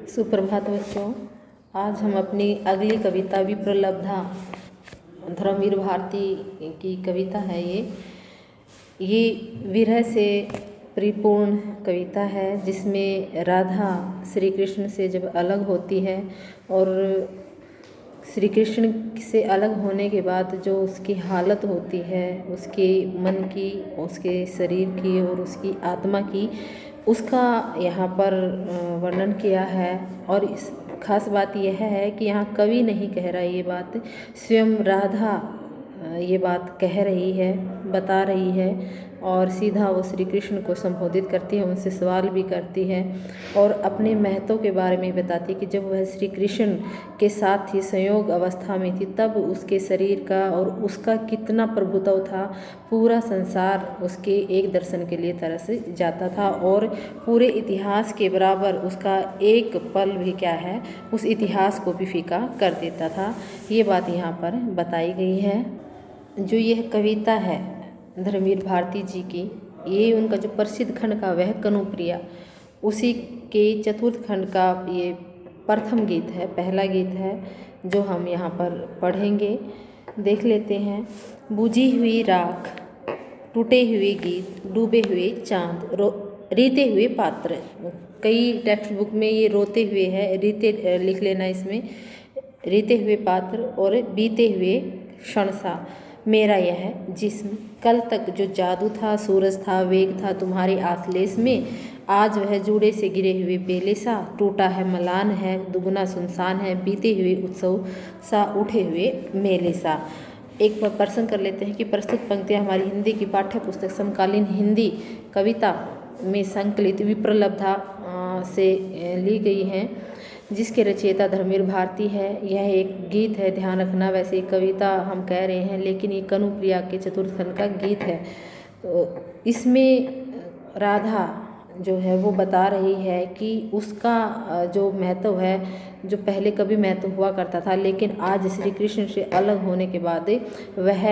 सुप्रभात बच्चों। आज हम अपनी अगली कविता विप्रलब्धा धर्मवीर भारती की कविता है। ये विरह से परिपूर्ण कविता है, जिसमें राधा श्री कृष्ण से जब अलग होती है और श्री कृष्ण से अलग होने के बाद जो उसकी हालत होती है, उसके मन की, उसके शरीर की और उसकी आत्मा की, उसका यहाँ पर वर्णन किया है। और इस खास बात यह है कि यहाँ कवि नहीं कह रहा, ये बात स्वयं राधा ये बात कह रही है, बता रही है। और सीधा वो श्री कृष्ण को संबोधित करती है, उनसे सवाल भी करती है और अपने महत्व के बारे में बताती है कि जब वह श्री कृष्ण के साथ ही संयोग अवस्था में थी, तब उसके शरीर का और उसका कितना प्रभुत्व था। पूरा संसार उसके एक दर्शन के लिए तरस जाता था और पूरे इतिहास के बराबर उसका एक पल भी क्या है, उस इतिहास को भी फीका कर देता था। ये बात यहाँ पर बताई गई है। जो यह कविता है धर्मवीर भारती जी की, ये उनका जो प्रसिद्ध खंड का वह कनुप्रिया, उसी के चतुर्थ खंड का ये प्रथम गीत है, पहला गीत है, जो हम यहाँ पर पढ़ेंगे। देख लेते हैं। बुझी हुई राख, टूटे हुए गीत, डूबे हुए चांद, रीते हुए पात्र। कई टेक्स्ट बुक में ये रोते हुए है, रीते लिख लेना इसमें, रीते हुए पात्र और बीते हुए क्षण सा। मेरा यह जिस्म, कल तक जो जादू था, सूरज था, वेग था तुम्हारे आश्लेष में, आज वह जूड़े से गिरे हुए बेले सा। टूटा है, मलान है, दुगना सुनसान है, बीते हुए उत्सव सा, उठे हुए मेले सा। एक बार प्रश्न कर लेते हैं कि प्रस्तुत पंक्तियाँ हमारी हिंदी की पाठ्य पुस्तक समकालीन हिंदी कविता में संकलित विप्रलब्धा से ली गई हैं, जिसके रचयिता धर्मवीर भारती है। यह एक गीत है, ध्यान रखना। वैसे कविता हम कह रहे हैं, लेकिन ये कनुप्रिया के चतुर्थ खंड का गीत है। तो इसमें राधा जो है वो बता रही है कि उसका जो महत्व है, जो पहले कभी महत्व हुआ करता था, लेकिन आज श्री कृष्ण से अलग होने के बाद वह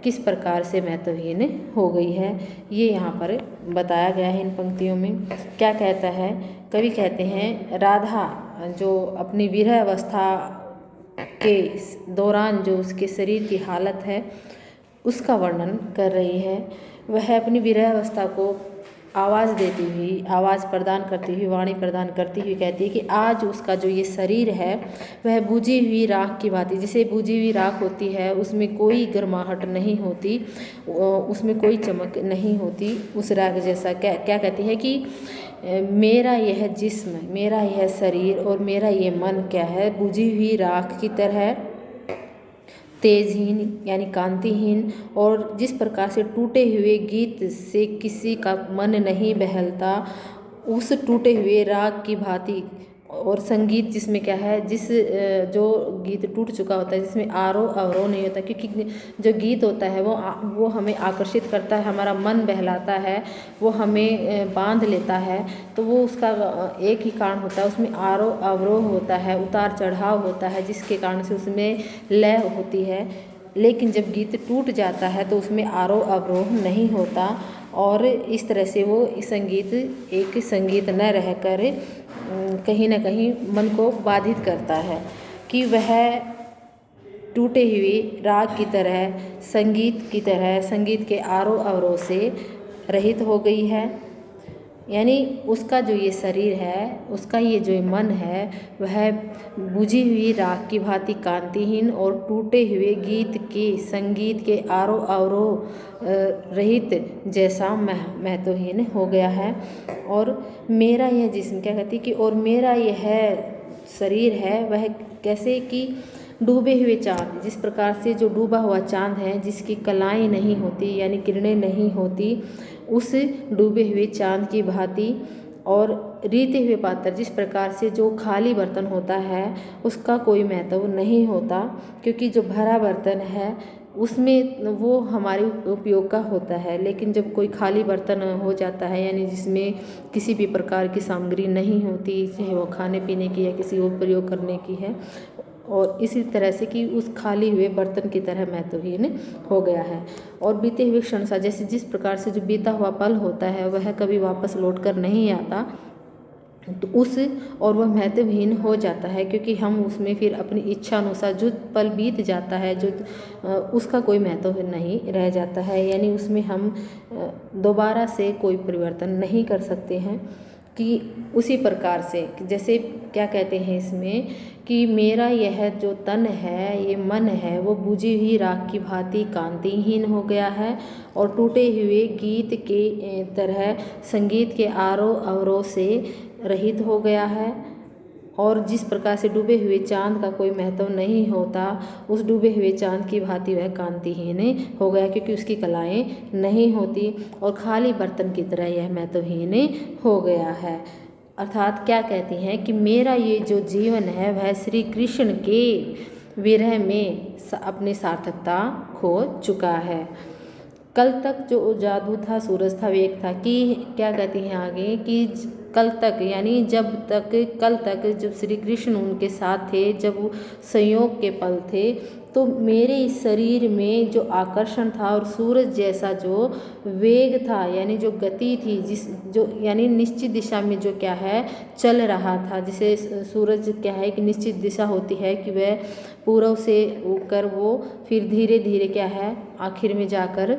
किस प्रकार से महत्वहीन हो गई है, ये यहाँ पर बताया गया है इन पंक्तियों में। क्या कहता है कवि? कहते हैं, राधा जो अपनी विरह अवस्था के दौरान जो उसके शरीर की हालत है, उसका वर्णन कर रही है। वह अपनी विरह अवस्था को आवाज़ देती हुई, आवाज़ प्रदान करती हुई, वाणी प्रदान करती हुई कहती है कि आज उसका जो ये शरीर है वह बुझी हुई राख की भांति, जैसे बुझी हुई राख होती है, उसमें कोई गर्माहट नहीं होती, उसमें कोई चमक नहीं होती, उस राख जैसा। क्या कहती है कि मेरा यह जिस्म, मेरा यह शरीर और मेरा ये मन क्या है, बुझी हुई राख की तरह तेजहीन यानी कांतिहीन, और जिस प्रकार से टूटे हुए गीत से किसी का मन नहीं बहलता, उस टूटे हुए राग की भांति। और संगीत जिसमें क्या है, जो गीत टूट चुका होता है, जिसमें आरोह अवरोह नहीं होता, क्योंकि जो गीत होता है वो हमें आकर्षित करता है, हमारा मन बहलाता है, वो हमें बांध लेता है। तो वो उसका एक ही कारण होता है, उसमें आरोह अवरोह होता है, उतार चढ़ाव होता है, जिसके कारण से उसमें लय होती है। लेकिन जब गीत टूट जाता है तो उसमें आरोह अवरोह नहीं होता, और इस तरह से वो संगीत एक संगीत न रहकर कहीं ना कहीं मन को बाधित करता है कि वह टूटे हुए राग की तरह, संगीत की तरह, संगीत के आरोह अवरोह से रहित हो गई है। यानी उसका जो ये शरीर है, उसका ये जो मन है, वह बुझी हुई राख की भांति कांतिहीन और टूटे हुए गीत के, संगीत के आरोह अवरोह रहित जैसा महत्वहीन हो गया है। और मेरा यह जिस्म, क्या कहती कि और मेरा यह शरीर है, वह कैसे कि डूबे हुए चाँद, जिस प्रकार से जो डूबा हुआ चाँद है, जिसकी कलाएं नहीं होती यानी किरणें नहीं होती, उस डूबे हुए चाँद की भांति। और रीते हुए पात्र, जिस प्रकार से जो खाली बर्तन होता है उसका कोई महत्व नहीं होता, क्योंकि जो भरा बर्तन है उसमें वो हमारे उपयोग का होता है। लेकिन जब कोई खाली बर्तन हो जाता है, यानी जिसमें किसी भी प्रकार की सामग्री नहीं होती, चाहे वो खाने पीने की या किसी और प्रयोग करने की है, और इसी तरह से कि उस खाली हुए बर्तन की तरह महत्वहीन हो गया है। और बीते हुए क्षण सा, जैसे जिस प्रकार से जो बीता हुआ पल होता है वह कभी वापस लौट कर नहीं आता, तो उस और वह महत्वहीन हो जाता है, क्योंकि हम उसमें फिर अपनी इच्छा अनुसार जो पल बीत जाता है जो उसका कोई महत्व नहीं रह जाता है, यानी उसमें हम दोबारा से कोई परिवर्तन नहीं कर सकते हैं। कि उसी प्रकार से जैसे क्या कहते हैं इसमें कि मेरा यह जो तन है, ये मन है, वो बुझी हुई राख की भांति कांतिहीन हो गया है और टूटे हुए गीत के तरह संगीत के आरोह अवरोह से रहित हो गया है। और जिस प्रकार से डूबे हुए चांद का कोई महत्व नहीं होता, उस डूबे हुए चांद की भांति वह कांतिहीन हो गया, क्योंकि उसकी कलाएं नहीं होती और खाली बर्तन की तरह यह महत्वहीन हो गया है। अर्थात क्या कहती हैं कि मेरा ये जो जीवन है वह श्री कृष्ण के विरह में अपनी सार्थकता खो चुका है। कल तक जो जादू था, सूरज था, वेग था, कि क्या कहती हैं आगे कि कल तक यानी कल तक जब श्री कृष्ण उनके साथ थे, जब वो संयोग के पल थे, तो मेरे इस शरीर में जो आकर्षण था और सूरज जैसा जो वेग था यानी जो गति थी, यानी निश्चित दिशा में जो क्या है चल रहा था, जिसे सूरज क्या है कि निश्चित दिशा होती है कि वह पूर्व से होकर वो फिर धीरे धीरे क्या है आखिर में जाकर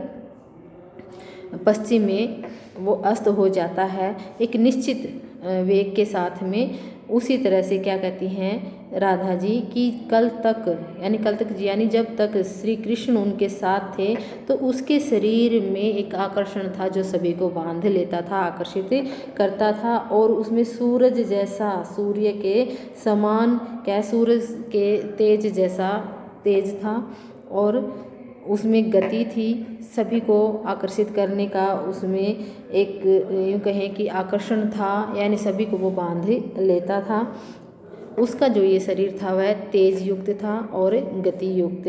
पश्चिम में वो अस्त हो जाता है एक निश्चित वेग के साथ में। उसी तरह से क्या कहती हैं राधा जी कि कल तक यानी जब तक श्री कृष्ण उनके साथ थे तो उसके शरीर में एक आकर्षण था जो सभी को बांध लेता था, आकर्षित करता था, और उसमें सूरज जैसा, सूर्य के समान क्या, सूरज के तेज जैसा तेज था और उसमें गति थी, सभी को आकर्षित करने का उसमें एक यूँ कहें कि आकर्षण था, यानी सभी को वो बांध लेता था। उसका जो ये शरीर था वह तेज युक्त था और गति युक्त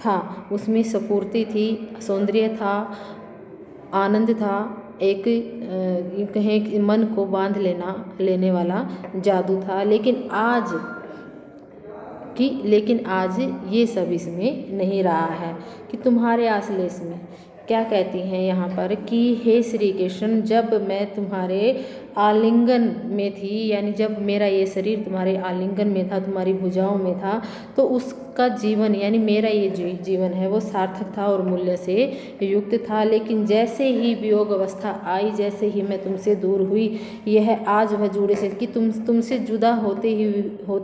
था, उसमें स्फूर्ति थी, सौंदर्य था, आनंद था, एक यूँ कहें कि मन को बांध लेने वाला जादू था। लेकिन आज ये सब इसमें नहीं रहा है कि तुम्हारे आश्लेष में क्या कहती हैं यहाँ पर कि हे श्री कृष्ण, जब मैं तुम्हारे आलिंगन में थी, यानी जब मेरा ये शरीर तुम्हारे आलिंगन में था, तुम्हारी भुजाओं में था, तो उसका जीवन यानी मेरा ये जीवन है वो सार्थक था और मूल्य से युक्त था। लेकिन जैसे ही वियोग अवस्था आई, जैसे ही मैं तुमसे दूर हुई, यह आज वह जूड़े से कि तुमसे जुदा होते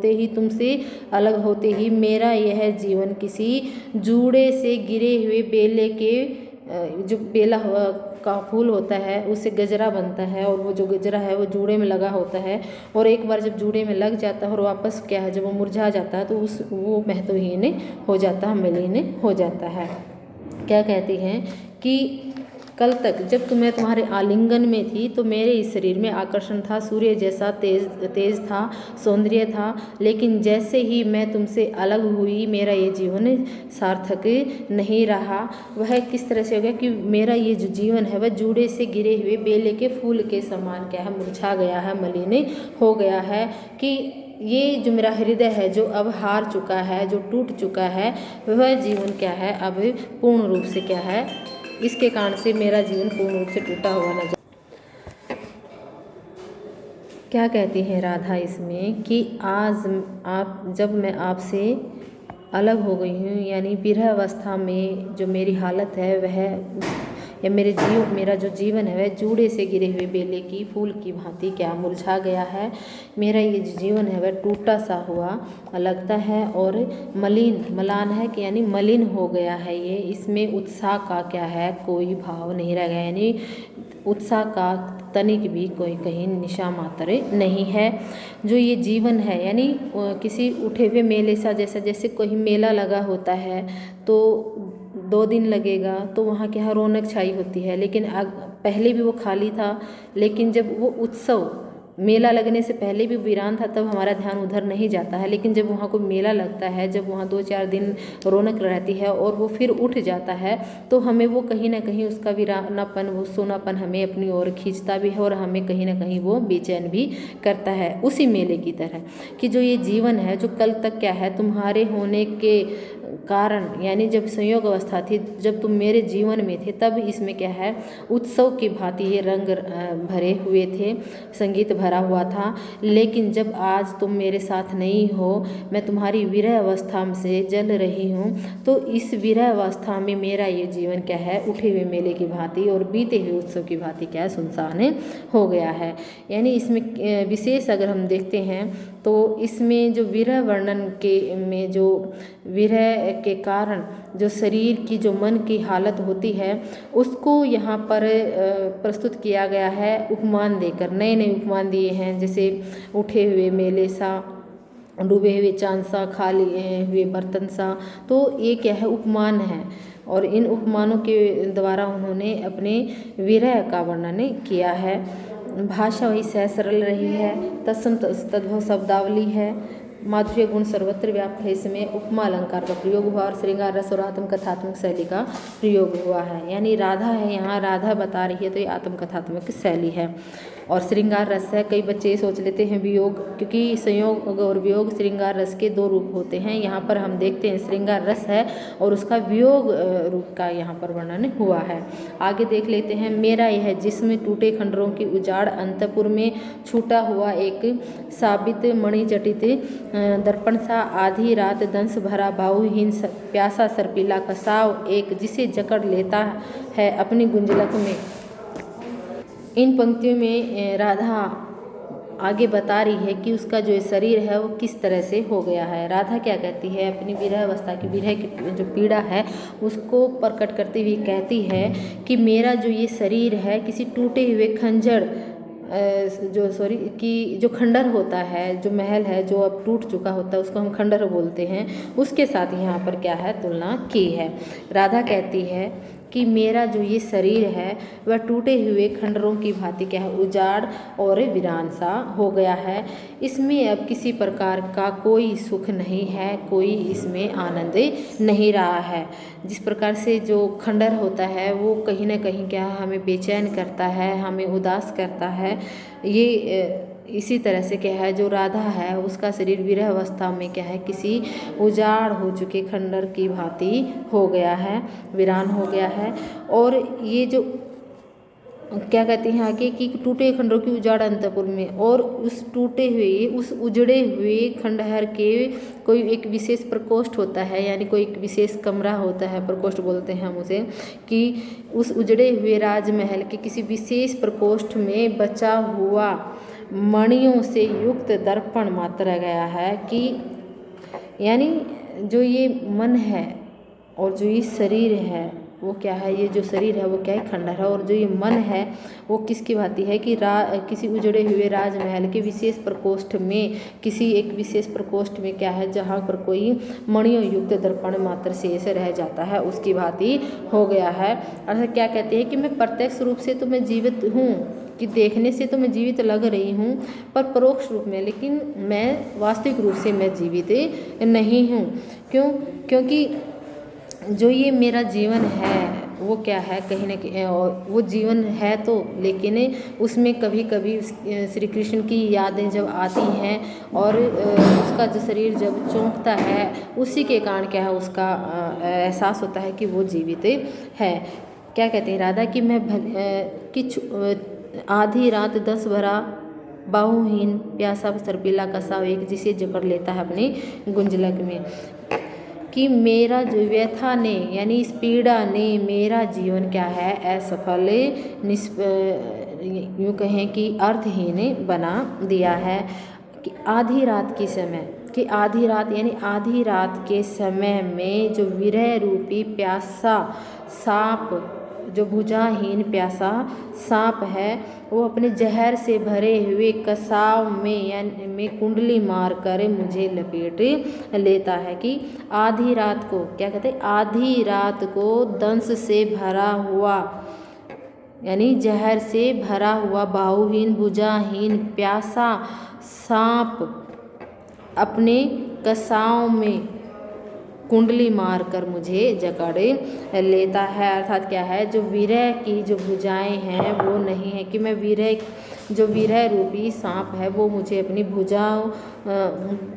ही तुमसे अलग होते ही मेरा यह जीवन किसी जूड़े से गिरे हुए बेले के जो बेला हुआ का फूल होता है उससे गजरा बनता है, और वो जो गजरा है वो जूड़े में लगा होता है, और एक बार जब जूड़े में लग जाता है और वापस क्या है जब वो मुरझा जाता है तो वो महत्वहीन हो जाता है, मलिन हो जाता है। क्या कहती हैं कि कल तक जब मैं तुम्हारे आलिंगन में थी तो मेरे इस शरीर में आकर्षण था, सूर्य जैसा तेज था, सौंदर्य था, लेकिन जैसे ही मैं तुमसे अलग हुई मेरा ये जीवन सार्थक नहीं रहा। वह किस तरह से हो गया कि मेरा ये जो जीवन है वह जूड़े से गिरे हुए बेले के फूल के समान क्या है मुरझा गया है, मलिन हो गया है, कि ये जो मेरा हृदय है जो अब हार चुका है, जो टूट चुका है, वह जीवन क्या है अब पूर्ण रूप से क्या है, इसके कारण से मेरा जीवन पूर्ण रूप से टूटा हुआ नजर। क्या कहती हैं राधा इसमें कि जब मैं आपसे अलग हो गई हूँ, यानी विरह अवस्था में जो मेरी हालत है वह या मेरा जो जीवन है वह जूड़े से गिरे हुए बेले की फूल की भांति क्या मुरझा गया है। मेरा ये जो जीवन है वह टूटा सा हुआ लगता है और मलान है कि यानी मलिन हो गया है ये, इसमें उत्साह का क्या है कोई भाव नहीं रह गया, यानी उत्साह का तनिक भी कोई कहीं निशा मात्र नहीं है। जो ये जीवन है यानी किसी उठे हुए मेले सा, जैसे कोई मेला लगा होता है तो 2 दिन लगेगा तो वहाँ क्या रौनक छाई होती है, लेकिन पहले भी वो खाली था, लेकिन जब वो उत्सव मेला लगने से पहले भी वीरान था तब हमारा ध्यान उधर नहीं जाता है, लेकिन जब वहाँ को मेला लगता है, जब वहाँ 2-4 दिन रौनक रहती है और वो फिर उठ जाता है तो हमें वो कहीं ना कहीं उसका वीरानापन, वो सोनापन हमें अपनी ओर खींचता भी है और हमें कहीं ना कहीं वो बेचैन भी करता है। उसी मेले की तरह कि जो ये जीवन है जो कल तक क्या है तुम्हारे होने के कारण यानी जब संयोग अवस्था थी, जब तुम मेरे जीवन में थे, तब इसमें क्या है उत्सव की भांति ये रंग भरे हुए थे, संगीत भरा हुआ था। लेकिन जब आज तुम मेरे साथ नहीं हो, मैं तुम्हारी विरह अवस्था से जल रही हूँ, तो इस विरह अवस्था में मेरा ये जीवन क्या है उठे हुए मेले की भांति और बीते हुए उत्सव की भांति क्या है सुनसान हो गया है। यानी इसमें विशेष अगर हम देखते हैं तो इसमें जो विरह वर्णन के में जो विरह के कारण जो शरीर की जो मन की हालत होती है उसको यहाँ पर प्रस्तुत किया गया है उपमान देकर। नए नए उपमान दिए हैं, जैसे उठे हुए मेले सा, डूबे हुए चांद सा, खाली हुए बर्तन सा। तो ये क्या है उपमान है, और इन उपमानों के द्वारा उन्होंने अपने विरह का वर्णन किया है। भाषा वही सहज सरल रही है, तत्सम तद्भव शब्दावली है, माधुर्य गुण सर्वत्र व्याप्त है। इसमें उपमा अलंकार का प्रयोग हुआ और श्रृंगार रस और आत्मकथात्मक शैली का प्रयोग हुआ है। यानी राधा है, यहाँ राधा बता रही है तो ये आत्मकथात्मक शैली है। और श्रृंगार रस है, कई बच्चे सोच लेते हैं वियोग, क्योंकि संयोग और वियोग श्रृंगार रस के दो रूप होते हैं। यहाँ पर हम देखते हैं श्रृंगार रस है और उसका वियोग रूप का यहाँ पर वर्णन हुआ है। आगे देख लेते हैं। मेरा यह जिस्म टूटे खंडरों की उजाड़ अंतपुर में छूटा हुआ एक साबित मणि जटित दर्पण सा, आधी रात दंश भरा भावहीन प्यासा सर्पिला कसाव एक, जिसे जकड़ लेता है अपनी गुंजलक में। इन पंक्तियों में राधा आगे बता रही है कि उसका जो शरीर है वो किस तरह से हो गया है। राधा क्या कहती है, अपनी विरह अवस्था की, विरह की जो पीड़ा है उसको प्रकट करते हुए कहती है कि मेरा जो ये शरीर है किसी टूटे हुए खंजर जो खंडर होता है, जो महल है जो अब टूट चुका होता है उसको हम खंडर बोलते हैं, उसके साथ यहाँ पर क्या है तुलना की है। राधा कहती है कि मेरा जो ये शरीर है वह टूटे हुए खंडरों की भांति क्या है उजाड़ और वीरान सा हो गया है। इसमें अब किसी प्रकार का कोई सुख नहीं है, कोई इसमें आनंद नहीं रहा है। जिस प्रकार से जो खंडर होता है वो कहीं ना कहीं क्या है हमें बेचैन करता है, हमें उदास करता है। ये इसी तरह से क्या है जो राधा है उसका शरीर विरह अवस्था में क्या है किसी उजाड़ हो चुके खंडर की भांति हो गया है, वीरान हो गया है। और ये जो क्या कहते हैं आगे कि टूटे खंडरों की उजाड़ अंतपुर में, और उस टूटे हुए उस उजड़े हुए खंडहर के कोई एक विशेष प्रकोष्ठ होता है, यानी कोई एक विशेष कमरा होता है, प्रकोष्ठ बोलते हैं हम उसे, कि उस उजड़े हुए राजमहल के किसी विशेष प्रकोष्ठ में बचा हुआ मणियों से युक्त दर्पण मात्रा गया है। कि यानी जो ये मन है और जो ये शरीर है वो क्या है, ये जो शरीर है वो क्या है खंडहर है, और जो ये मन है वो किसकी भांति है कि किसी उजड़े हुए राजमहल के विशेष प्रकोष्ठ में, किसी एक विशेष प्रकोष्ठ में क्या है जहाँ पर कोई मणियों युक्त दर्पण मात्र शेष रह जाता है उसकी भांति हो गया है। अर्थात क्या कहते हैं कि मैं प्रत्यक्ष रूप से तो मैं जीवित हूँ, कि देखने से तो मैं जीवित लग रही हूँ, पर परोक्ष रूप में लेकिन मैं वास्तविक रूप से मैं जीवित नहीं हूँ। क्यों? क्योंकि जो ये मेरा जीवन है वो क्या है कहीं ना कहीं, और वो जीवन है तो लेकिन उसमें कभी कभी श्री कृष्ण की यादें जब आती हैं और उसका जो शरीर जब चौंकता है उसी के कारण क्या है उसका एहसास होता है कि वो जीवित है। क्या कहते हैं राधा कि मैं आधी रात दंश भरा बाहुहीन प्यासा सर्पिला कसाव एक, जिसे जकड़ लेता है अपनी गुंजलक में। कि मेरा जो व्यथा ने यानी इस पीड़ा ने मेरा जीवन क्या है असफल यूँ कहें कि अर्थहीन बना दिया है। कि आधी रात की समय, कि आधी रात यानी आधी रात के समय में जो विरह रूपी प्यासा सांप, जो भुजाहीन प्यासा सांप है वो अपने जहर से भरे हुए कसाव में यानी में कुंडली मार कर मुझे लपेट लेता है। कि आधी रात को क्या कहते हैं, आधी रात को दंश से भरा हुआ यानी जहर से भरा हुआ बाहुहीन भुजाहीन प्यासा सांप अपने कसाव में कुंडली मार कर मुझे जकड़ लेता है। अर्थात क्या है, जो विरह की जो भुजाएं हैं वो नहीं है कि मैं जो विरह रूपी सांप है वो मुझे अपनी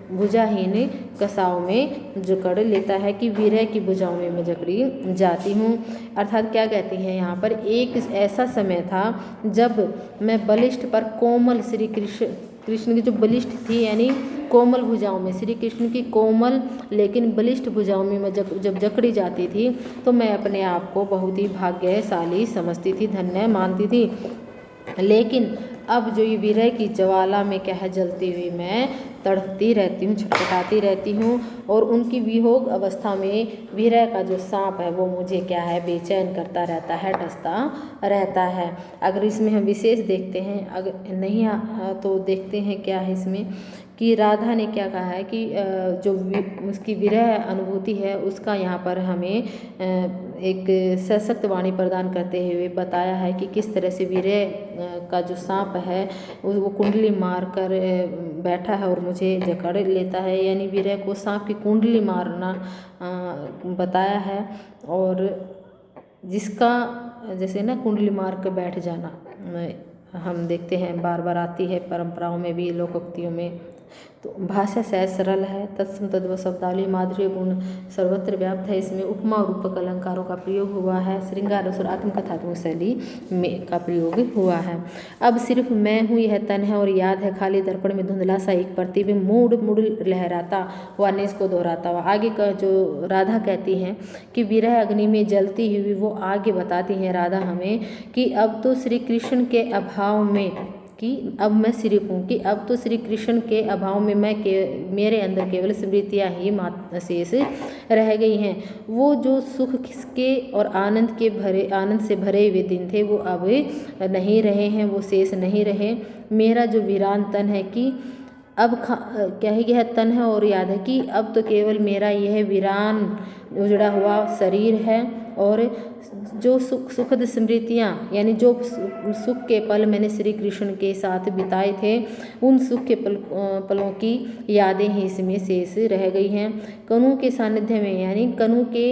भुजाहीन कसाव में जकड़ लेता है, कि विरह की भुजाओं में मैं जकड़ी जाती हूँ। अर्थात क्या कहती हैं यहाँ पर, एक ऐसा समय था जब मैं बलिष्ठ पर कोमल श्री कृष्ण की जो बलिष्ठ थी, यानी कोमल भुजाओं में, श्री कृष्ण की कोमल लेकिन बलिष्ठ भुजाओं में मैं जब जकड़ी जाती थी तो मैं अपने आप को बहुत ही भाग्यशाली समझती थी, धन्य मानती थी। लेकिन अब जो ये विरह की ज्वाला में क्या है, जलती हुई मैं तड़पती रहती हूँ, छटपटाती रहती हूँ, और उनकी वियोग अवस्था में विरह का जो सांप है वो मुझे क्या है, बेचैन करता रहता है, डसता रहता है। अगर इसमें हम विशेष देखते हैं, अगर नहीं तो देखते हैं क्या है इसमें, कि राधा ने क्या कहा है कि जो उसकी विरह अनुभूति है उसका यहाँ पर हमें एक सशक्त वाणी प्रदान करते हुए बताया है कि किस तरह से विरह का जो सांप है वो कुंडली मार कर बैठा है और मुझे जकड़ लेता है, यानी विरह को सांप की कुंडली मारना बताया है। और जिसका जैसे ना कुंडली मार कर बैठ जाना हम देखते हैं बार बार आती है परंपराओं में भी, लोकोक्तियों में। तो भाषा सहज सरल है, तत्सम तद्भव शब्दावली माधुर्य गुण सर्वत्र व्याप्त है। इसमें उपमा और रूपक अलंकारों का प्रयोग हुआ है, श्रृंगार रस और आत्मकथात्मक शैली में का प्रयोग हुआ है। अब सिर्फ मैं हूँ यह तन है और याद है खाली दर्पण में धुंधला सा एक प्रतिबिंब मुड़ मुड़ लहराता हुआ निज को दोहराता हुआ। आगे का जो राधा कहती हैं कि विरह अग्नि में जलती हुई, वो आगे बताती हैं राधा हमें कि अब तो श्री कृष्ण के अभाव में, कि अब मैं सिर्फ हूँ, कि अब तो श्री कृष्ण के अभाव में मेरे अंदर केवल स्मृतियाँ ही शेष रह गई हैं। वो जो सुख के और आनंद से भरे हुए दिन थे वो अब नहीं रहे हैं, वो शेष नहीं रहे। मेरा जो वीरान तन है कि अब क्या है, यह तन है और याद है कि अब तो केवल मेरा यह वीरान उजड़ा हुआ शरीर है, और जो सुखद स्मृतियाँ, यानी जो सुख के पल मैंने श्री कृष्ण के साथ बिताए थे, उन सुख के पलों की यादें ही इसमें शेष रह गई हैं। कनु के सानिध्य में, यानी कनु के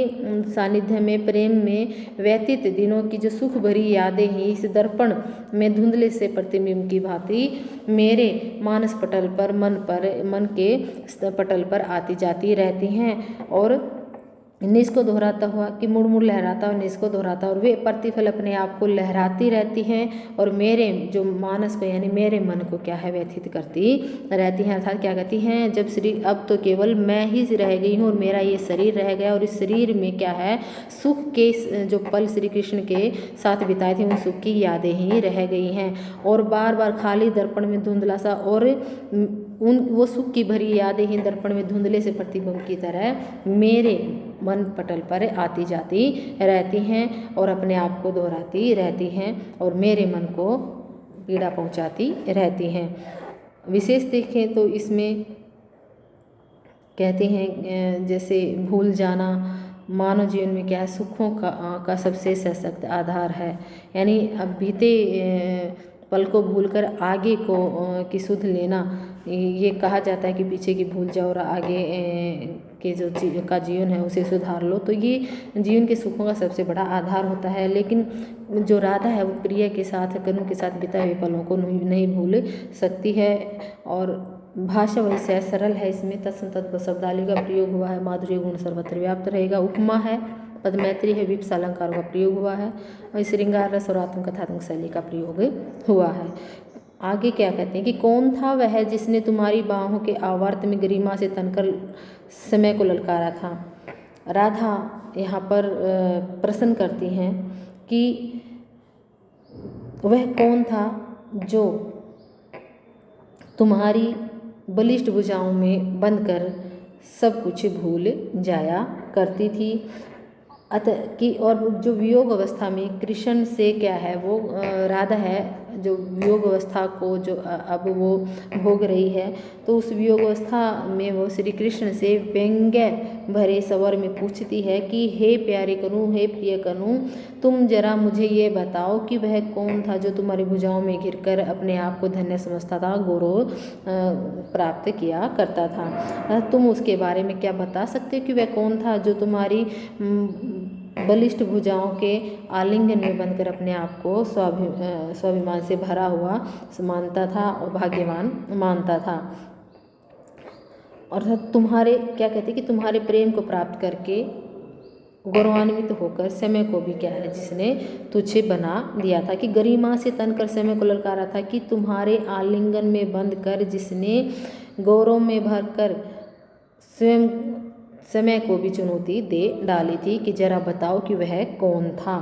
सानिध्य में प्रेम में व्यतीत दिनों की जो सुख भरी यादें ही इस दर्पण में धुंधले से प्रतिबिंब की भांति मेरे मानस पटल पर, मन के पटल पर आती जाती रहती हैं, और निज को दोहराता हुआ, कि मुड़ मुड़ लहराता और निज को दोहराता, और वे प्रतिफल अपने आप को लहराती रहती हैं और मेरे जो मानस को, यानी मेरे मन को क्या है, व्यथित करती रहती हैं। अर्थात क्या कहती हैं, जब अब तो केवल मैं ही रह गई हूँ और मेरा ये शरीर रह गया, और इस शरीर में क्या है, सुख के जो पल श्री कृष्ण के साथ बिताए थे उन सुख की यादें ही रह गई हैं, और बार बार खाली दर्पण में धुंधला सा, और वो सुख की भरी यादें ही दर्पण में धुंधले से प्रतिबिंब की तरह मेरे मन पटल पर आती जाती रहती हैं और अपने आप को दोहराती रहती हैं और मेरे मन को पीड़ा पहुंचाती रहती हैं। विशेष देखें तो इसमें कहते हैं जैसे भूल जाना मानव जीवन में क्या है, सुखों का सबसे सशक्त आधार है, यानी अब बीते पल को भूलकर आगे को की सुध लेना। ये कहा जाता है कि पीछे की भूल जाओ और आगे के जो जीवन है उसे सुधार लो, तो ये जीवन के सुखों का सबसे बड़ा आधार होता है। लेकिन जो राधा है वो प्रिय के साथ, कनु के साथ बिताए हुए पलों को नहीं भूल सकती है, और भाषा वही सहज सरल है। इसमें तत्सम तद्भव शब्दावली का प्रयोग हुआ है, माधुर्य गुण सर्वत्र व्याप्त रहेगा। उपमा है, पदमैत्री है, विप्स अलंकारों का प्रयोग हुआ है, और श्रृंगार रस और आत्मकथात्मक शैली का प्रयोग हुआ है। आगे क्या कहते हैं कि कौन था वह जिसने तुम्हारी बाहों के आवर्त में गरिमा से तनकर समय को ललकारा था। राधा यहाँ पर प्रश्न करती हैं कि वह कौन था जो तुम्हारी बलिष्ठ भुजाओं में बंद कर सब कुछ भूल जाया करती थी। अतः कि और जो वियोग अवस्था में कृष्ण से क्या है, वो राधा है जो वियोग अवस्था को जो अब वो भोग रही है, तो उस वियोग अवस्था में वो श्री कृष्ण से व्यंग्य भरे स्वर में पूछती है कि हे प्यारे कनु, हे प्रिय कनु, तुम जरा मुझे ये बताओ कि वह कौन था जो तुम्हारी भुजाओं में घिरकर अपने आप को धन्य समझता था, गौरव प्राप्त किया करता था। तुम उसके बारे में क्या बता सकते हो कि वह कौन था जो तुम्हारी बलिष्ठ भुजाओं के आलिंगन में बनकर अपने आप को स्वाभिमान से भरा हुआ मानता था और भाग्यवान मानता था। और तुम्हारे क्या कहते कि तुम्हारे प्रेम को प्राप्त करके गौरवान्वित होकर समय को भी क्या है जिसने तुझे बना दिया था, कि गरिमा से तनकर समय को ललकारा था, कि तुम्हारे आलिंगन में बंद कर जिसने गौरव में भरकर स्वयं समय को भी चुनौती दे डाली थी कि जरा बताओ कि वह कौन था,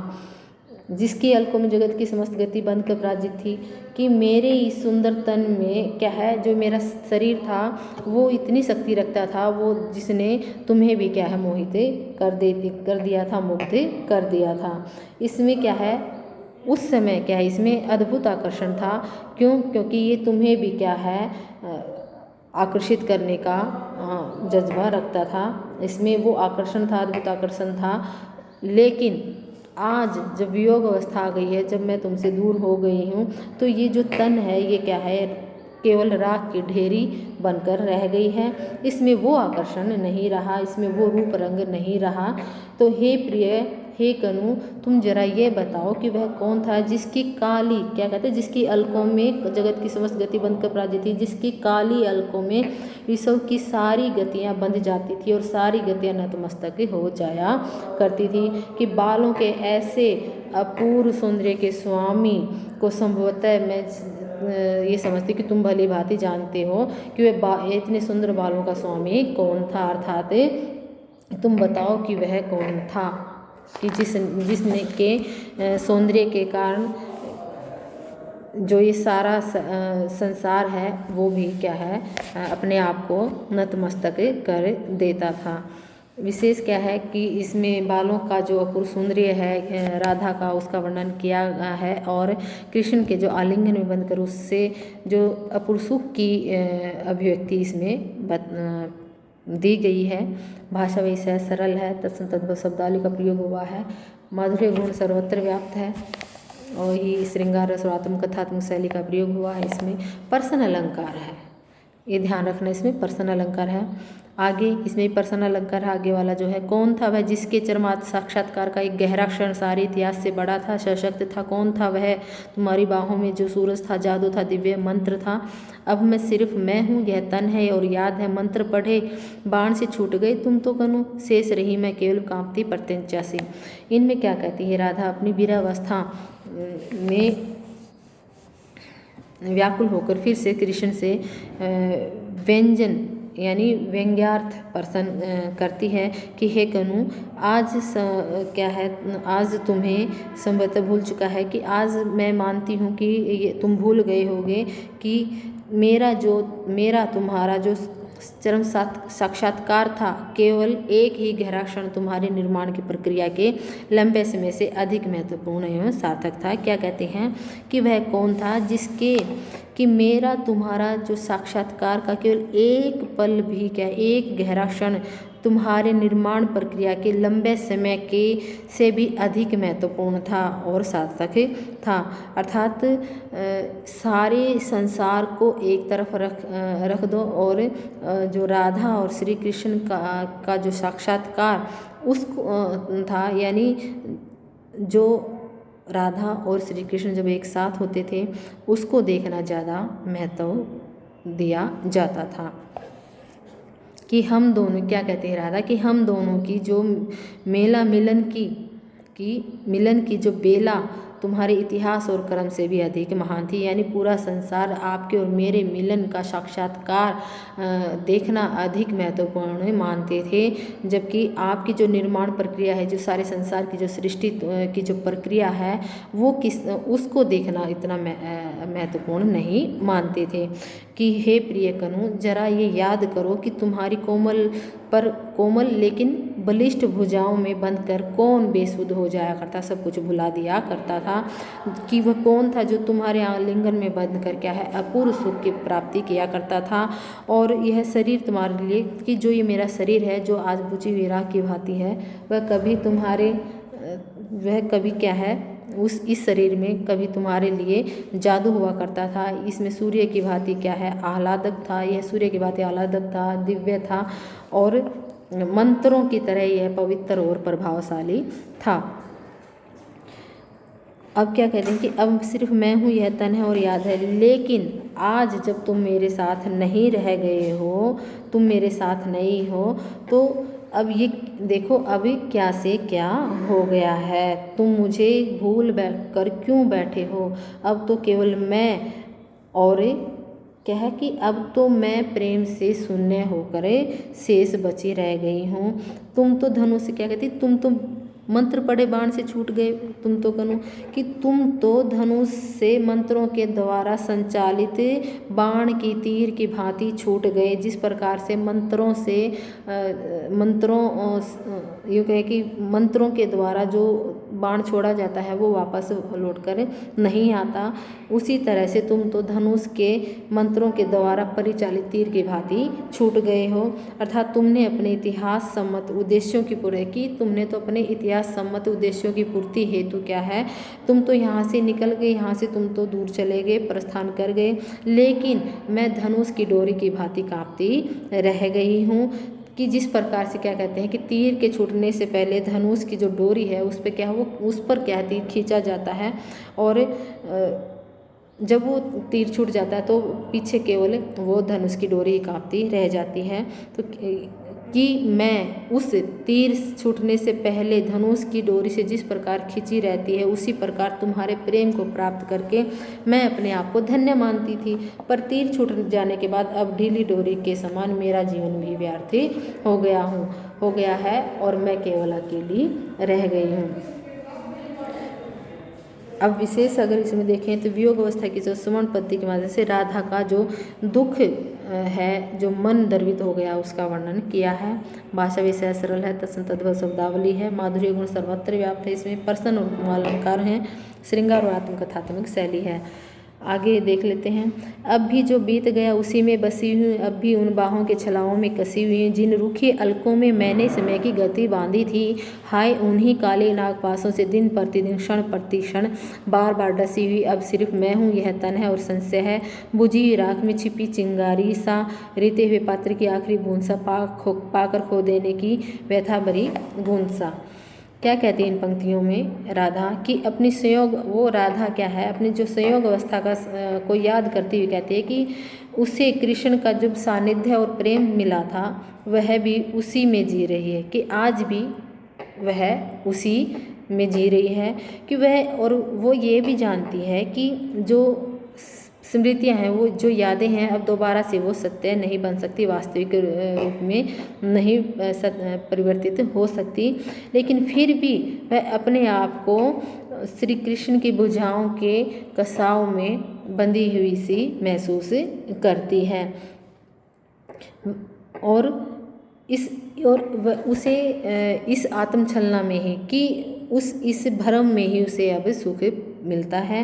जिसकी अलकों में जगत की समस्त गति बंद कर पराजित थी, कि मेरे इस सुंदर तन में क्या है जो मेरा शरीर था वो इतनी शक्ति रखता था, वो जिसने तुम्हें भी क्या है मोहित कर दिया था, मुग्ध कर दिया था। इसमें क्या है उस समय क्या है इसमें अद्भुत आकर्षण था। क्योंकि ये तुम्हें भी क्या है आकर्षित करने का जज्बा रखता था। इसमें वो आकर्षण था, अद्भुत आकर्षण था। लेकिन आज जब वियोग अवस्था आ गई है, जब मैं तुमसे दूर हो गई हूँ, तो ये जो तन है ये क्या है केवल राख की ढेरी बनकर रह गई है। इसमें वो आकर्षण नहीं रहा, इसमें वो रूप रंग नहीं रहा। तो हे प्रिय, हे कनु, तुम जरा ये बताओ कि वह कौन था जिसकी काली क्या कहते हैं जिसकी अलकों में जगत की समस्त गति बंद कर पराजित थी, जिसकी काली अलकों में विश्व की सारी गतियाँ बंध जाती थी और सारी गतियाँ नतमस्तक हो जाया करती थी, कि बालों के ऐसे अपूर्व सौंदर्य के स्वामी को संभवतः मैं ये समझती कि तुम भली भांति जानते हो कि वे इतने सुंदर बालों का स्वामी कौन था, अर्थात तुम बताओ कि वह कौन था, कि जिसने के सौंदर्य के कारण जो ये सारा संसार है वो भी क्या है अपने आप को नतमस्तक कर देता था। विशेष क्या है कि इसमें बालों का जो अपूर्व सौंदर्य है राधा का, उसका वर्णन किया है, और कृष्ण के जो आलिंगन में बंधकर उससे जो अपूर्व सुख की अभिव्यक्ति इसमें दी गई है। भाषा वैसे सरल है, तत्सम शब्दावली का प्रयोग हुआ है, माधुर्य गुण सर्वत्र व्याप्त है, और ये श्रृंगार रस और आत्म कथात्मक शैली का प्रयोग हुआ है। इसमें पर्सन अलंकार है, ये ध्यान रखना, इसमें पर्सन अलंकार है। आगे इसमें पर्सन अलंकार है, आगे वाला जो है कौन था वह जिसके चरमार्थ साक्षात्कार का एक गहरा क्षण सारे इतिहास से बड़ा था, सशक्त था। कौन था वह तुम्हारी बाहों में जो सूरज था, जादू था, दिव्य मंत्र था। अब मैं सिर्फ मैं हूँ, यह तन है और याद है, मंत्र पढ़े बाण से छूट गए तुम तो कनु, शेष रही मैं केवल कांपती प्रत्यंचा से। इनमें क्या कहती है राधा अपनी वीरावस्था में व्याकुल होकर फिर से कृष्ण से व्यंजन यानी व्यंग्यार्थ प्रश्न करती है कि हे कनु, आज क्या है आज तुम्हें संभवतः भूल चुका है, कि आज मैं मानती हूँ कि ये तुम भूल गए होगे कि मेरा तुम्हारा जो चरम साक्षात्कार था केवल एक ही गहरा क्षण तुम्हारे निर्माण की प्रक्रिया के लंबे समय से अधिक महत्वपूर्ण एवं सार्थक था। क्या कहते हैं कि वह कौन था जिसके कि मेरा तुम्हारा जो साक्षात्कार का केवल एक पल भी क्या एक गहरा क्षण तुम्हारे निर्माण प्रक्रिया के लंबे समय के से भी अधिक महत्वपूर्ण था और सार्थक था। अर्थात सारे संसार को एक तरफ रख दो और जो राधा और श्री कृष्ण का जो साक्षात्कार उसको था, यानी जो राधा और श्री कृष्ण जब एक साथ होते थे उसको देखना ज़्यादा महत्व दिया जाता था। कि हम दोनों क्या कहते हैं राधा कि हम दोनों की जो मिलन की जो बेला तुम्हारे इतिहास और कर्म से भी अधिक महान थी, यानी पूरा संसार आपके और मेरे मिलन का साक्षात्कार देखना अधिक महत्वपूर्ण मानते थे, जबकि आपकी जो निर्माण प्रक्रिया है, जो सारे संसार की जो सृष्टि की जो प्रक्रिया है वो उसको देखना इतना महत्वपूर्ण नहीं मानते थे। कि हे प्रिय कनु, जरा ये याद करो कि तुम्हारी कोमल लेकिन बलिष्ठ भुजाओं में बंधकर कौन बेसुध हो जाया करता, सब कुछ भुला दिया करता था कि वह कौन था जो तुम्हारे आलिंगन में बंध कर क्या है अपूर्व सुख की प्राप्ति किया करता था। और यह शरीर तुम्हारे लिए कि जो ये मेरा शरीर है जो आज बुझी हुई राख की भांति है, वह कभी तुम्हारे वह कभी क्या है इस शरीर में कभी तुम्हारे लिए जादू हुआ करता था। इसमें सूर्य की भांति क्या है आह्लादक था, यह सूर्य की भांति आह्लादक था, दिव्य था और मंत्रों की तरह यह पवित्र और प्रभावशाली था। अब क्या कहते हैं कि अब सिर्फ मैं हूँ, यह तन है और याद है, लेकिन आज जब तुम मेरे साथ नहीं रह गए हो, तुम मेरे साथ नहीं हो, तो अब ये देखो अभी क्या से क्या हो गया है, तुम मुझे भूल कर क्यों बैठे हो। अब तो केवल मैं और क्या है कि अब तो मैं प्रेम से शून्य होकर शेष बची रह गई हूँ। तुम तो धनुष क्या कहती, तुम तो मंत्र पढ़े बाण से छूट गए, तुम तो कहो कि तुम तो धनुष से मंत्रों के द्वारा संचालित बाण की तीर की भांति छूट गए। जिस प्रकार से मंत्रों से यूँ कहे कि मंत्रों के द्वारा जो बाण छोड़ा जाता है वो वापस लौट कर नहीं आता, उसी तरह से तुम तो धनुष के मंत्रों के द्वारा परिचालित तीर की भांति छूट गए हो। अर्थात तुमने अपने इतिहास सम्मत उद्देश्यों की पूर्ति की, तुमने तो अपने इतिहास सम्मत उद्देश्यों की पूर्ति हेतु क्या है, तुम तो यहाँ से निकल गए, यहाँ से तुम तो दूर चले गए, प्रस्थान कर गए, लेकिन मैं धनुष की डोरी की भांति कांपती रह गई हूँ। कि जिस प्रकार से क्या कहते हैं कि तीर के छूटने से पहले धनुष की जो डोरी है उस पर क्या वो उस पर क्या तीर खींचा जाता है, और जब वो तीर छूट जाता है तो पीछे केवल वो धनुष की डोरी ही कांपती रह जाती है। तो कि मैं उस तीर छूटने से पहले धनुष की डोरी से जिस प्रकार खिंची रहती है, उसी प्रकार तुम्हारे प्रेम को प्राप्त करके मैं अपने आप को धन्य मानती थी। पर तीर छूट जाने के बाद अब ढीली डोरी के समान मेरा जीवन भी व्यर्थ हो गया है और मैं केवल अकेली रह गई हूँ। अब विशेष अगर इसमें देखें तो वियोग अवस्था की जो सुमन पद्धति के माध्यम से राधा का जो दुख है, जो मन द्रवित हो गया, उसका वर्णन किया है। भाषा विषय सरल है, तत्सम शब्दावली है, माधुर्य गुण सर्वत्र व्याप्त है, इसमें प्रश्न और अलंकार हैं, श्रृंगार और आत्मकथात्मक शैली है। आगे देख लेते हैं। अब भी जो बीत गया उसी में बसी हुई, अब भी उन बाहों के छलाओं में कसी हुई, जिन रूखे अलकों में मैंने समय की गति बांधी थी, हाय उन्हीं काले नागपासों से दिन प्रतिदिन क्षण प्रति क्षण बार बार डसी हुई अब सिर्फ मैं हूँ, यह तन है और संशय है। बुझी हुई राख में छिपी चिंगारी सा, रीते हुए पात्र की आखिरी बूंद सा, पाकर खो देने की व्यथा भरी गूंज सा। क्या कहती है इन पंक्तियों में राधा कि अपनी संयोग, वो राधा क्या है अपनी जो संयोग अवस्था का को याद करती हुई कहती है कि उसे कृष्ण का जब सानिध्य और प्रेम मिला था वह भी उसी में जी रही है, कि आज भी वह उसी में जी रही है कि वह, और वो ये भी जानती है कि जो स्मृतियाँ हैं, वो जो यादें हैं, अब दोबारा से वो सत्य नहीं बन सकती, वास्तविक रूप में नहीं परिवर्तित हो सकती, लेकिन फिर भी वह अपने आप को श्री कृष्ण की भुजाओं के कसाव में बंधी हुई सी महसूस करती है। और उसे इस आत्मछलना में ही कि इस भ्रम में ही उसे अब सुख मिलता है,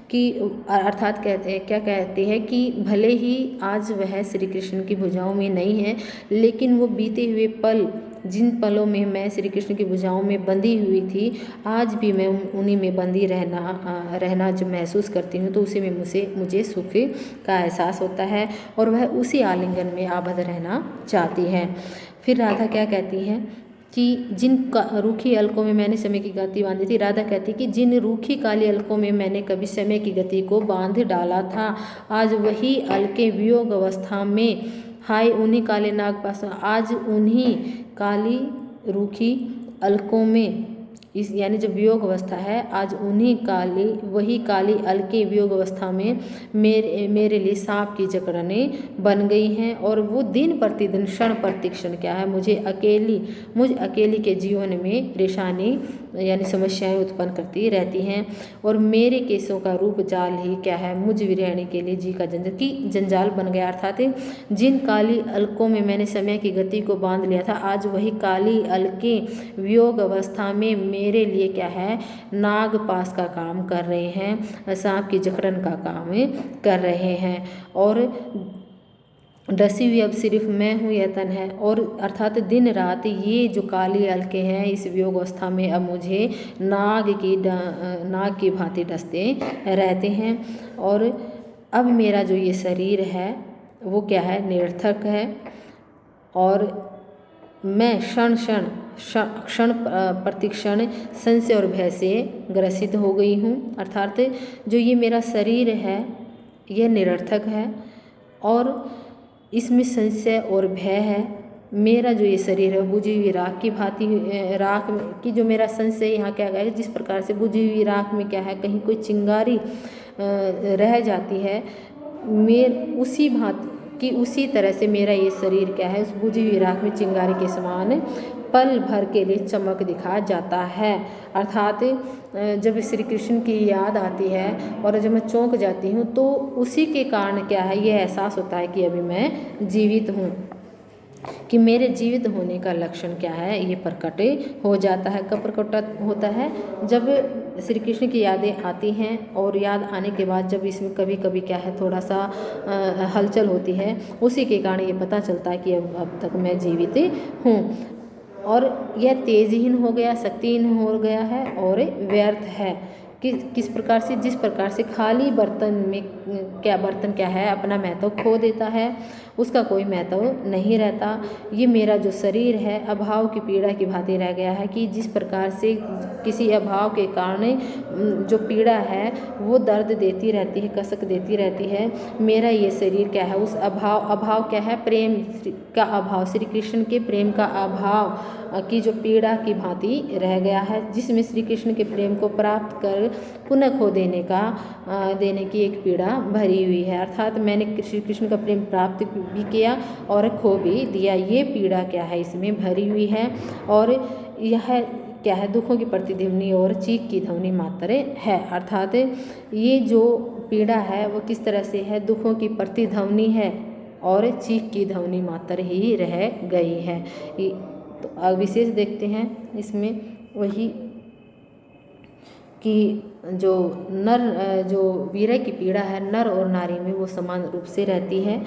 कि अर्थात क्या कहती है कि भले ही आज वह श्री कृष्ण की भुजाओं में नहीं है, लेकिन वो बीते हुए पल, जिन पलों में मैं श्री कृष्ण की भुजाओं में बंधी हुई थी, आज भी मैं उन्हीं में बंधी रहना जो महसूस करती हूँ, तो उसी में मुझे सुख का एहसास होता है और वह उसी आलिंगन में आबद्ध रहना चाहती है। फिर राधा क्या कहती है कि जिन रूखी अलकों में मैंने समय की गति बांधी थी, राधा कहती है कि जिन रूखी काली अलकों में मैंने कभी समय की गति को बांध डाला था, आज वही अलके वियोग अवस्था में, हाय उन्हीं काले नागपासों, आज उन्हीं काली रूखी अलकों में, इस यानी जो वियोग अवस्था है, आज वही काली अलके वियोग अवस्था में मेरे लिए सांप की जकड़नें बन गई हैं, और वो दिन प्रतिदिन क्षण प्रति क्षण क्या है मुझ अकेली के जीवन में परेशानी यानी समस्याएं उत्पन्न करती रहती हैं। और मेरे केसों का रूप जाल ही क्या है, मुझ विरहिणी के लिए जी का जंजाल बन गया। अर्थात जिन काली अलकों में मैंने समय की गति को बांध लिया था, आज वही काली अलकें वियोग अवस्था में मेरे लिए क्या है, नाग पास का काम कर रहे हैं, सांप की जकड़न का काम कर रहे हैं। और डसी हुई अब सिर्फ मैं हूँ, यह तन है। और अर्थात दिन रात ये जो काली अलके हैं इस वियोग अवस्था में अब मुझे नाग की भांति डसते रहते हैं। और अब मेरा जो ये शरीर है वो क्या है, निरर्थक है। और मैं क्षण प्रतिक्षण संशय और भय से ग्रसित हो गई हूँ। अर्थात जो ये मेरा शरीर है यह निरर्थक है और इसमें संशय और भय है। मेरा जो ये शरीर है बुझी हुई राख की भांति, राख की जो मेरा संशय यहाँ क्या है, जिस प्रकार से बुझी हुई राख में क्या है, कहीं कोई चिंगारी रह जाती है, उसी भांति कि उसी तरह से मेरा ये शरीर क्या है, उस बुझी हुई राख में चिंगारी के समान पल भर के लिए चमक दिखा जाता है। अर्थात जब श्री कृष्ण की याद आती है और जब मैं चौंक जाती हूँ तो उसी के कारण क्या है, ये एहसास होता है कि अभी मैं जीवित हूँ, कि मेरे जीवित होने का लक्षण क्या है, ये प्रकट हो जाता है। कब प्रकट होता है, जब श्री कृष्ण की यादें आती हैं और याद आने के बाद जब इसमें कभी कभी क्या है थोड़ा सा हलचल होती है, उसी के कारण ये पता चलता है कि अब तक मैं जीवित हूँ। और यह तेजहीन हो गया, शक्तिहीन हो गया है और व्यर्थ है। किस प्रकार से, जिस प्रकार से खाली बर्तन में बर्तन क्या है, अपना महत्व खो देता है, उसका कोई महत्व नहीं रहता। ये मेरा जो शरीर है अभाव की पीड़ा की भांति रह गया है, कि जिस प्रकार से किसी अभाव के कारण जो पीड़ा है वो दर्द देती रहती है, कसक देती रहती है, मेरा ये शरीर क्या है, उस अभाव क्या है, प्रेम का अभाव, श्री कृष्ण के प्रेम का अभाव की जो पीड़ा की भांति रह गया है, जिसमें श्री कृष्ण के प्रेम को प्राप्त कर पुनः खो देने की एक पीड़ा भरी हुई है। अर्थात मैंने श्री कृष्ण का प्रेम प्राप्त भी किया और खो भी दिया, ये पीड़ा क्या है इसमें भरी हुई है। और यह क्या है, दुखों की प्रतिध्वनि और चीख की ध्वनि मात्र है। अर्थात ये जो पीड़ा है वो किस तरह से है, दुखों की प्रतिध्वनि है और चीख की ध्वनि मात्र ही रह गई है। तो विशेष देखते हैं इसमें वही कि जो वीर्य की पीड़ा है नर और नारी में वो समान रूप से रहती है।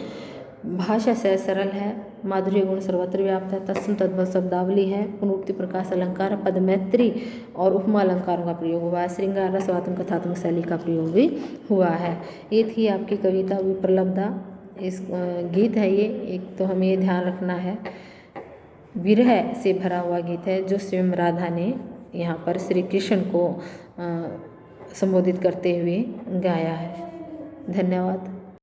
भाषा सहज सरल है, माधुर्य गुण सर्वत्र व्याप्त है, तत्सम तद्भव शब्दावली है, पुनरुक्ति प्रकाश अलंकार, पद मैत्री और उपमा अलंकारों का प्रयोग हुआ है, श्रृंगार रसवात्मक कथात्मक शैली का प्रयोग भी हुआ है। ये थी आपकी कविता विप्रलब्धा। इस गीत है ये, एक तो हमें ये ध्यान रखना है विरह से भरा हुआ गीत है, जो स्वयं राधा ने यहाँ पर श्री कृष्ण को संबोधित करते हुए गाया है। धन्यवाद।